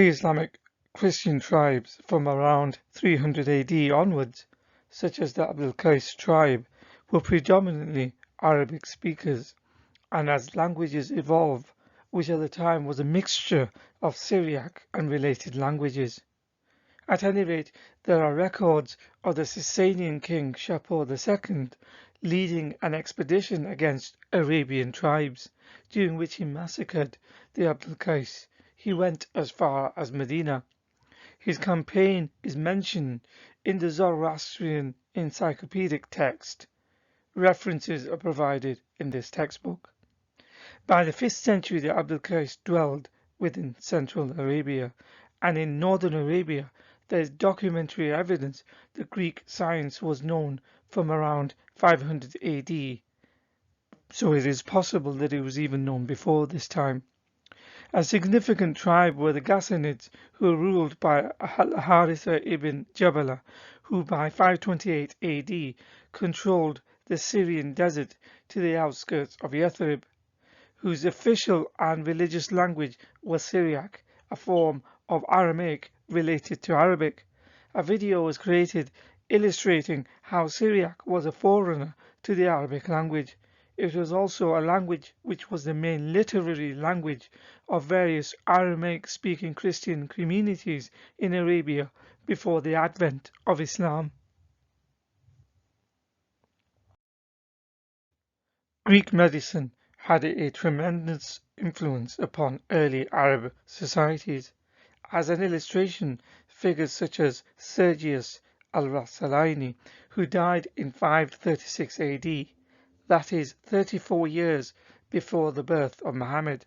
Pre-Islamic Christian tribes from around 300 AD onwards, such as the Abdul-Qais tribe, were predominantly Arabic speakers, and as languages evolved, which at the time was a mixture of Syriac and related languages. At any rate, there are records of the Sasanian king Shapur II leading an expedition against Arabian tribes, during which he massacred the Abdul-Qais. He went as far as Medina. His campaign is mentioned in the Zoroastrian encyclopedic text. References are provided in this textbook. By the 5th century, the Abdul-Qais dwelled within central Arabia, and in northern Arabia there is documentary evidence that Greek science was known from around 500 AD, so it is possible that it was even known before this time. A significant tribe were the Ghassanids, who were ruled by Haritha ibn Jabala, who by 528 AD controlled the Syrian desert to the outskirts of Yathrib, whose official and religious language was Syriac, a form of Aramaic related to Arabic. A video was created illustrating how Syriac was a forerunner to the Arabic language. It was also a language which was the main literary language of various Aramaic-speaking Christian communities in Arabia before the advent of Islam. Greek medicine had a tremendous influence upon early Arab societies. As an illustration, figures such as Sergius al-Rasalaini, who died in 536 AD, that is 34 years before the birth of Muhammad.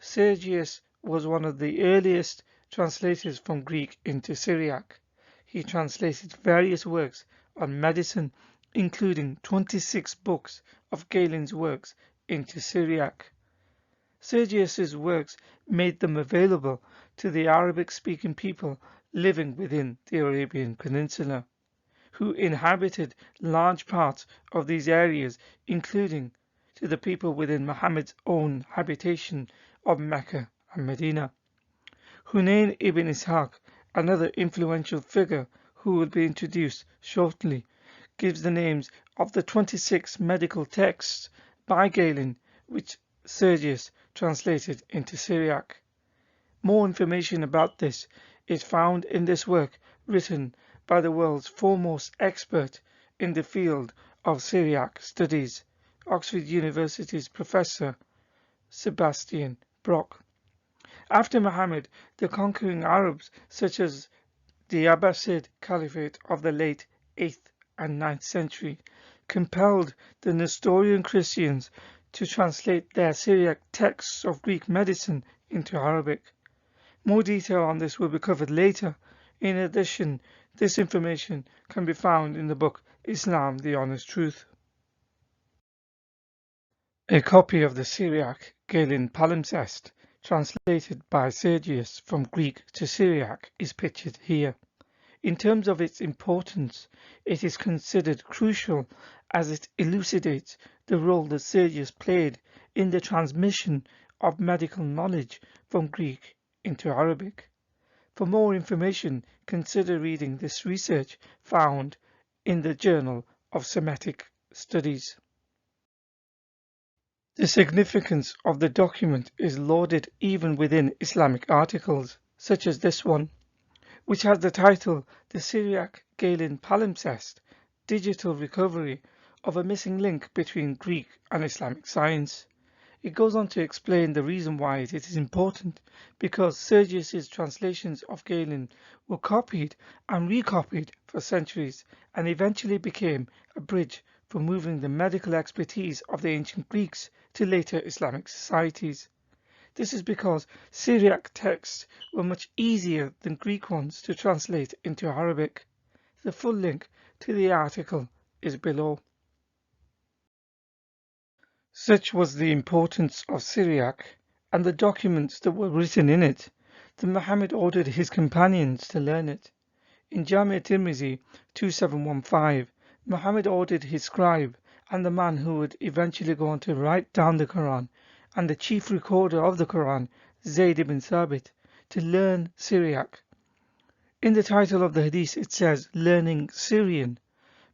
Sergius was one of the earliest translators from Greek into Syriac. He translated various works on medicine, including 26 books of Galen's works, into Syriac. Sergius's works made them available to the Arabic-speaking people living within the Arabian Peninsula, who inhabited large parts of these areas, including to the people within Muhammad's own habitation of Mecca and Medina. Hunayn ibn Ishaq, another influential figure who will be introduced shortly, gives the names of the 26 medical texts by Galen which Sergius translated into Syriac. More information about this is found in this work written by the world's foremost expert in the field of Syriac studies, Oxford University's Professor Sebastian Brock. After Muhammad, the conquering Arabs, such as the Abbasid Caliphate of the late 8th and 9th century, compelled the Nestorian Christians to translate their Syriac texts of Greek medicine into Arabic. More detail on this will be covered later. In addition, this information can be found in the book Islam, the Honest Truth. A copy of the Syriac Galen palimpsest, translated by Sergius from Greek to Syriac, is pictured here. In terms of its importance, it is considered crucial as it elucidates the role that Sergius played in the transmission of medical knowledge from Greek into Arabic. For more information, consider reading this research found in the Journal of Semitic Studies. The significance of the document is lauded even within Islamic articles, such as this one, which has the title The Syriac Galen Palimpsest, Digital Recovery of a Missing Link Between Greek and Islamic Science. It goes on to explain the reason why it is important, because Sergius's translations of Galen were copied and recopied for centuries and eventually became a bridge for moving the medical expertise of the ancient Greeks to later Islamic societies. This is because Syriac texts were much easier than Greek ones to translate into Arabic. The full link to the article is below. Such was the importance of Syriac and the documents that were written in it that Muhammad ordered his companions to learn it. In Jami' Tirmizi 2715, Muhammad ordered his scribe and the man who would eventually go on to write down the Quran and the chief recorder of the Quran, Zayd ibn Thabit, to learn Syriac. In the title of the hadith it says learning Syrian,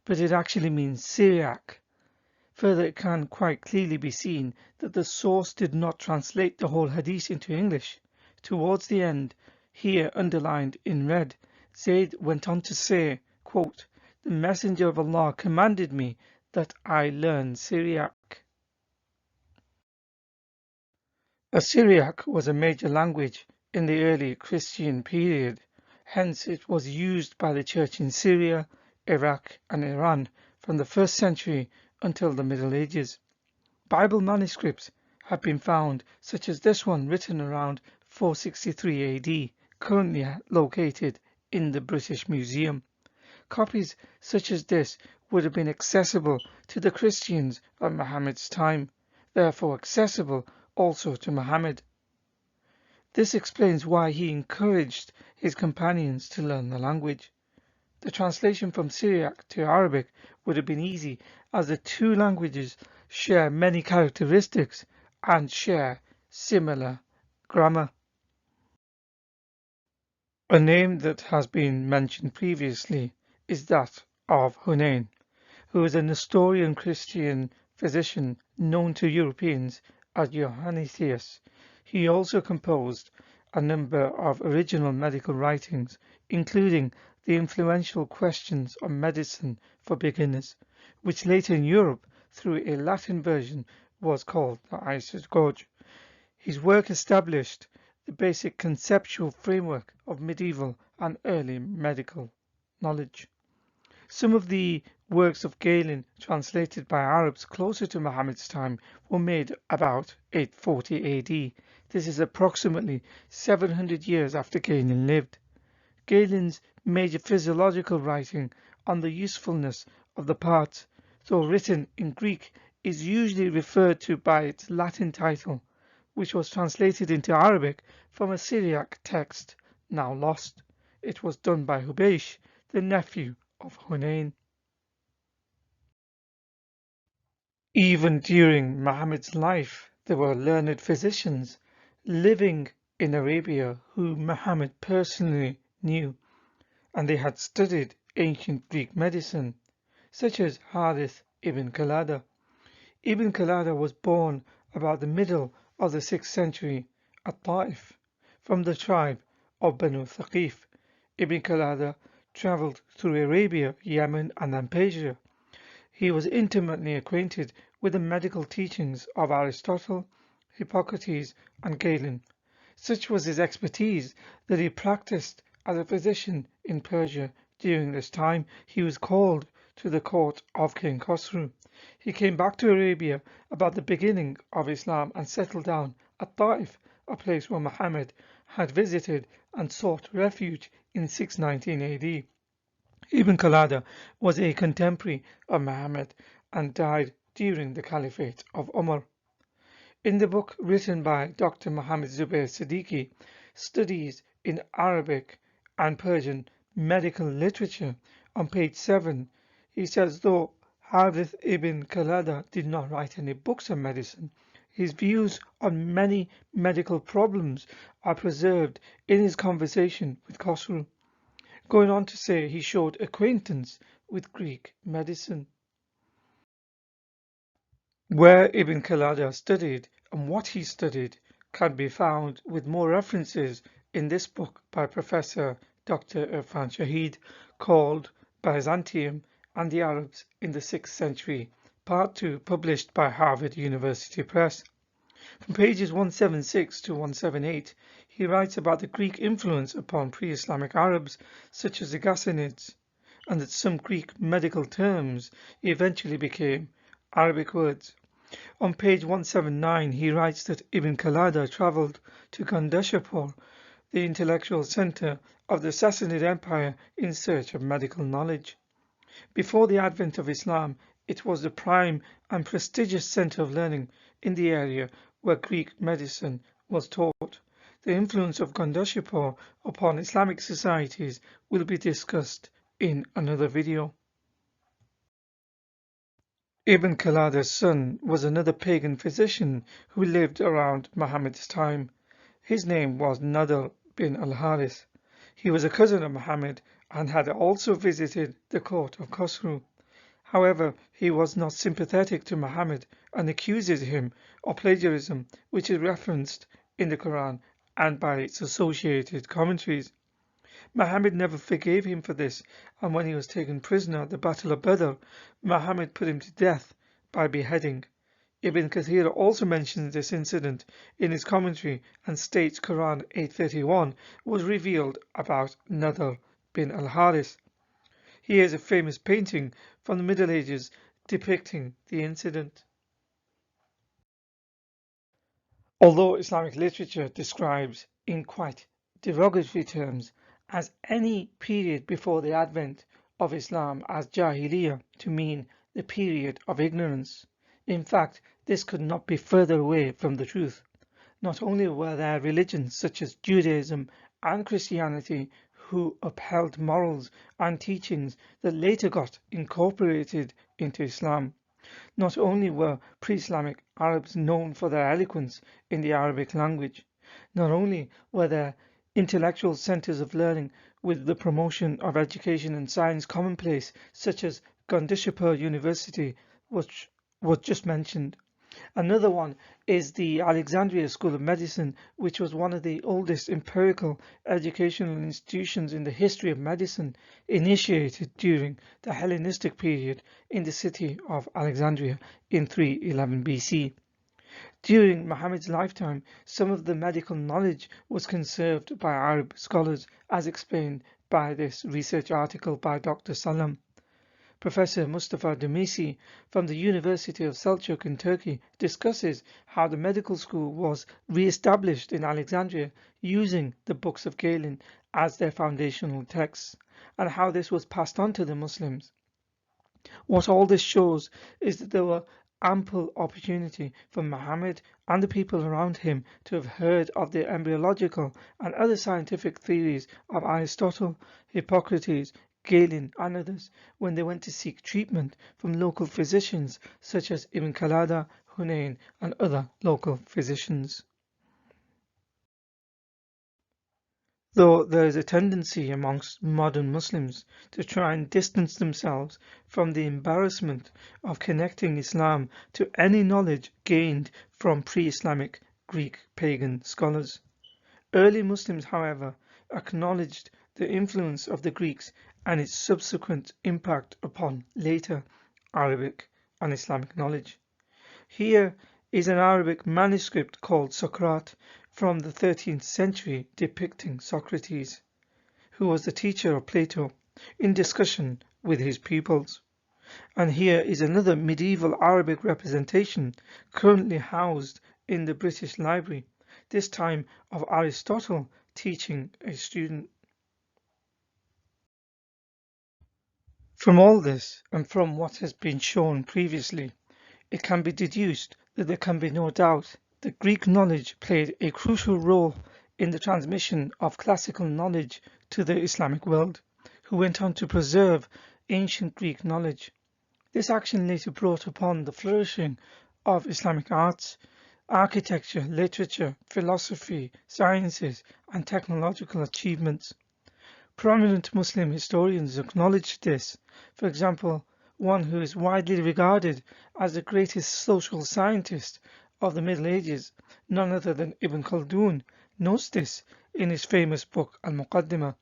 but it actually means Syriac. Further, it can quite clearly be seen that the source did not translate the whole hadith into English. Towards the end, here underlined in red, Zayd went on to say, quote, "The Messenger of Allah commanded me that I learn Syriac." Syriac was a major language in the early Christian period. Hence, it was used by the church in Syria, Iraq and Iran from the 1st century until the Middle Ages. Bible manuscripts have been found, such as this one written around 463 AD, currently located in the British Museum. Copies such as this would have been accessible to the Christians of Muhammad's time, therefore accessible also to Muhammad. This explains why he encouraged his companions to learn the language. The translation from Syriac to Arabic would have been easy, as the two languages share many characteristics and share similar grammar. A name that has been mentioned previously is that of Hunayn, who is a Nestorian Christian physician known to Europeans as Johannes. He also composed a number of original medical writings, including the influential Questions on Medicine for Beginners, which later in Europe, through a Latin version, was called the Aisogorge. His work established the basic conceptual framework of medieval and early medical knowledge. Some of the works of Galen translated by Arabs closer to Muhammad's time were made about 840 AD. This is approximately 700 years after Galen lived. Galen's major physiological writing on the usefulness of the parts, though written in Greek, is usually referred to by its Latin title, which was translated into Arabic from a Syriac text now lost. It was done by Hubaysh, the nephew of Hunayn. Even during Muhammad's life, there were learned physicians living in Arabia who Muhammad personally knew, and they had studied ancient Greek medicine, such as Harith ibn Kalada. Ibn Kalada was born about the middle of the 6th century at Ta'if, from the tribe of Banu Thaqif. Ibn Kalada travelled through Arabia, Yemen and then Persia. He was intimately acquainted with the medical teachings of Aristotle, Hippocrates and Galen. Such was his expertise that he practiced as a physician in Persia. During this time he was called to the court of King Khosrow. He came back to Arabia about the beginning of Islam and settled down at Ta'if, a place where Muhammad had visited and sought refuge in 619 AD. Ibn Kalada was a contemporary of Muhammad and died during the Caliphate of Umar. In the book written by Dr. Muhammad Zubair Siddiqui, Studies in Arabic and Persian Medical Literature, on page 7, he says, though Harith ibn Kalada did not write any books on medicine, his views on many medical problems are preserved in his conversation with Khosrow, going on to say he showed acquaintance with Greek medicine. Where Ibn Kalada studied and what he studied can be found with more references in this book by Professor Dr. Irfan Shahid, called Byzantium and the Arabs in the 6th Century, Part 2, published by Harvard University Press. From pages 176 to 178, he writes about the Greek influence upon pre-Islamic Arabs, such as the Ghassanids, and that some Greek medical terms eventually became Arabic words. On page 179, he writes that Ibn Khalada travelled to Gandhashapur, the intellectual centre of the Sassanid Empire, in search of medical knowledge. Before the advent of Islam, it was the prime and prestigious centre of learning in the area where Greek medicine was taught. The influence of Gandhashapur upon Islamic societies will be discussed in another video. Ibn Khalada's son was another pagan physician who lived around Muhammad's time. His name was Nadr bin al-Haris. He was a cousin of Muhammad and had also visited the court of Khosrow. However, he was not sympathetic to Muhammad and accuses him of plagiarism, which is referenced in the Quran and by its associated commentaries. Muhammad never forgave him for this, and when he was taken prisoner at the Battle of Badr, Muhammad put him to death by beheading. Ibn Kathir also mentions this incident in his commentary and states Quran 8:31 was revealed about Nadr bin al-Haris. Here is a famous painting from the Middle Ages depicting the incident. Although Islamic literature describes in quite derogatory terms as any period before the advent of Islam as Jahiliyyah to mean the period of ignorance, in fact this could not be further away from the truth. Not only were there religions such as Judaism and Christianity who upheld morals and teachings that later got incorporated into Islam. Not only were pre-Islamic Arabs known for their eloquence in the Arabic language, not only were there intellectual centers of learning with the promotion of education and science commonplace, such as Gandhashapur University was just mentioned. Another one is the Alexandria School of Medicine, which was one of the oldest empirical educational institutions in the history of medicine, initiated during the Hellenistic period in the city of Alexandria in 311 BC. During Muhammad's lifetime, some of the medical knowledge was conserved by Arab scholars, as explained by this research article by Dr. Salam. Professor Mustafa Demisi from the University of Selçuk in Turkey discusses how the medical school was re-established in Alexandria using the books of Galen as their foundational texts, and how this was passed on to the Muslims. What all this shows is that there were ample opportunity for Muhammad and the people around him to have heard of the embryological and other scientific theories of Aristotle, Hippocrates, Galen and others when they went to seek treatment from local physicians such as Ibn Khalada, Hunayn and other local physicians. Though there is a tendency amongst modern Muslims to try and distance themselves from the embarrassment of connecting Islam to any knowledge gained from pre-Islamic Greek pagan scholars. Early Muslims, however, acknowledged the influence of the Greeks and its subsequent impact upon later Arabic and Islamic knowledge. Here is an Arabic manuscript called Sokrat from the 13th century depicting Socrates, who was the teacher of Plato, in discussion with his pupils. And here is another medieval Arabic representation currently housed in the British Library, this time of Aristotle teaching a student. From all this, and from what has been shown previously, it can be deduced that there can be no doubt that Greek knowledge played a crucial role in the transmission of classical knowledge to the Islamic world, who went on to preserve ancient Greek knowledge. This action later brought upon the flourishing of Islamic arts, architecture, literature, philosophy, sciences, and technological achievements. Prominent Muslim historians acknowledged this. For example, one who is widely regarded as the greatest social scientist of the Middle Ages, none other than Ibn Khaldun, notes this in his famous book Al-Muqaddimah.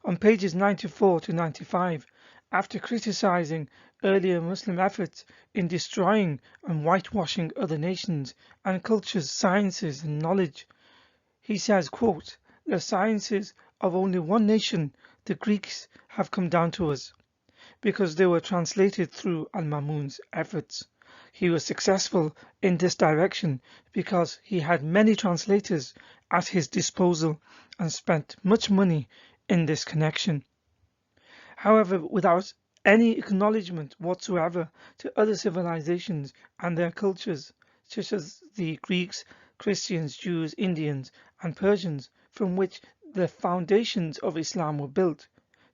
On pages 94 to 95, after criticizing earlier Muslim efforts in destroying and whitewashing other nations and cultures, sciences and knowledge. He says, quote, "The sciences of only one nation, the Greeks, have come down to us, because they were translated through Al-Mamun's efforts. He was successful in this direction because he had many translators at his disposal and spent much money in this connection." However, without any acknowledgement whatsoever to other civilizations and their cultures, such as the Greeks, Christians, Jews, Indians, and Persians, from which the foundations of Islam were built,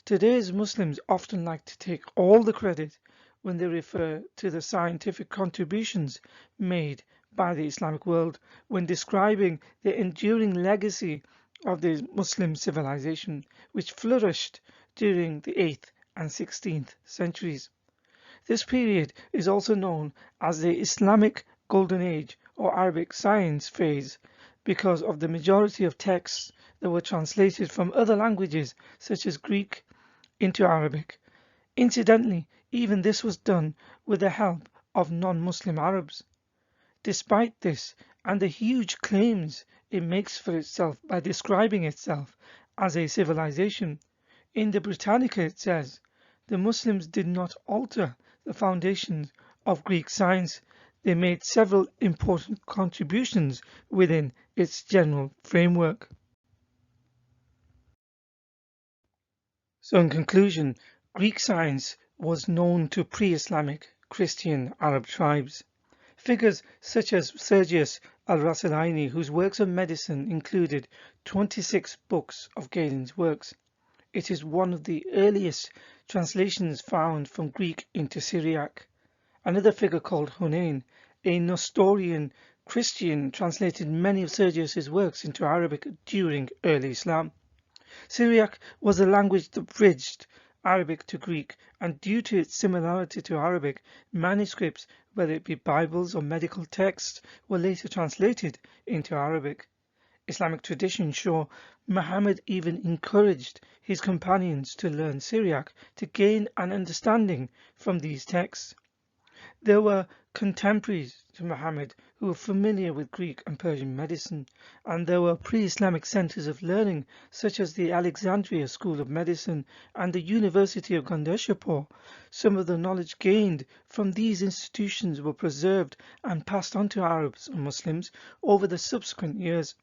today's Muslims often like to take all the credit when they refer to the scientific contributions made by the Islamic world when describing the enduring legacy of the Muslim civilization, which flourished during the 8th and 16th centuries. This period is also known as the Islamic Golden Age or Arabic Science phase because of the majority of texts that were translated from other languages such as Greek into Arabic. Incidentally, even this was done with the help of non-Muslim Arabs. Despite this and the huge claims it makes for itself by describing itself as a civilization, in the Britannica it says, "The Muslims did not alter the foundations of Greek science. They made several important contributions within its general framework." So in conclusion, Greek science was known to pre-Islamic Christian Arab tribes. Figures such as Sergius al-Rasalaini, whose works on medicine included 26 books of Galen's works. It is one of the earliest translations found from Greek into Syriac. Another figure called Hunayn, a Nestorian Christian, translated many of Sergius's works into Arabic during early Islam. Syriac was a language that bridged Arabic to Greek, and due to its similarity to Arabic, manuscripts, whether it be Bibles or medical texts, were later translated into Arabic. Islamic traditions show Muhammad even encouraged his companions to learn Syriac to gain an understanding from these texts. There were contemporaries to Muhammad who were familiar with Greek and Persian medicine, and there were pre-Islamic centers of learning such as the Alexandria School of Medicine and the University of Gandeshapur. Some of the knowledge gained from these institutions were preserved and passed on to Arabs and Muslims over the subsequent years.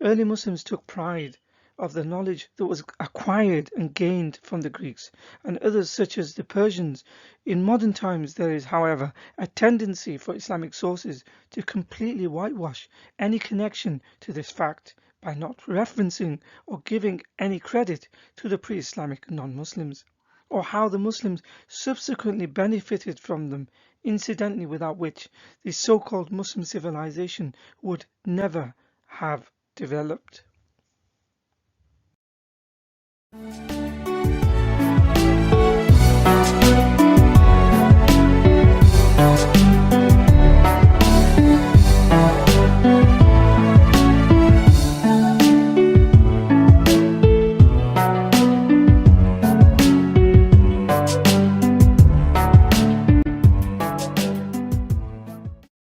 Early Muslims took pride of the knowledge that was acquired and gained from the Greeks and others such as the Persians. In modern times there is, however, a tendency for Islamic sources to completely whitewash any connection to this fact by not referencing or giving any credit to the pre-Islamic non-Muslims, or how the Muslims subsequently benefited from them, incidentally without which the so-called Muslim civilization would never have developed.